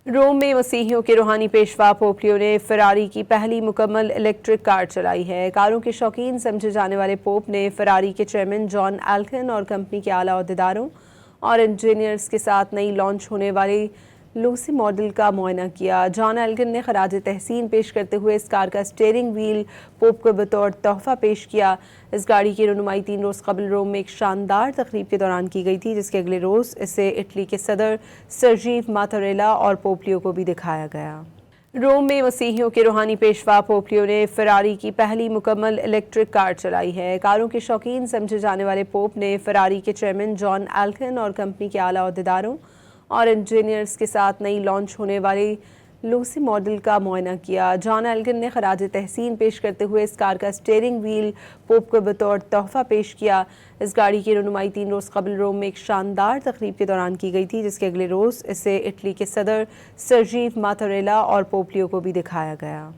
روم میں مسیحیوں کے روحانی پیشوا پوپ لیو نے فراری کی پہلی مکمل الیکٹرک کار چلائی ہے۔ کاروں کے شوقین سمجھے جانے والے پوپ نے فراری کے چیئرمین جان ایلکن اور کمپنی کے اعلیٰ عہدیداروں اور انجینئرز کے ساتھ نئی لانچ ہونے والی لوسی ماڈل کا معائنہ کیا۔ جان ایلکن نے خراج تحسین پیش کرتے ہوئے اس کار کا اسٹیئرنگ وہیل پوپ کو بطور تحفہ پیش کیا۔ اس گاڑی کی رونمائی 3 روز قبل روم میں ایک شاندار تقریب کے دوران کی گئی تھی، جس کے اگلے روز اسے اٹلی کے صدر سرجیو ماتاریلا اور پوپ لیو کو بھی دکھایا گیا۔ روم میں مسیحیوں کے روحانی پیشوا پوپ لیو نے فراری کی پہلی مکمل الیکٹرک کار چلائی ہے۔ کاروں کے شوقین سمجھے جانے والے پوپ نے فراری کے چیئرمین جان ایلکن اور کمپنی کے اعلیٰ عہدیداروں اور انجینئرز کے ساتھ نئی لانچ ہونے والی لوسی ماڈل کا معائنہ کیا۔ جان ایلکن نے خراج تحسین پیش کرتے ہوئے اس کار کا اسٹیئرنگ وہیل پوپ کو بطور تحفہ پیش کیا۔ اس گاڑی کی رونمائی 3 روز قبل روم میں ایک شاندار تقریب کے دوران کی گئی تھی، جس کے اگلے روز اسے اٹلی کے صدر سرجیو ماتاریلا اور پوپ لیو کو بھی دکھایا گیا۔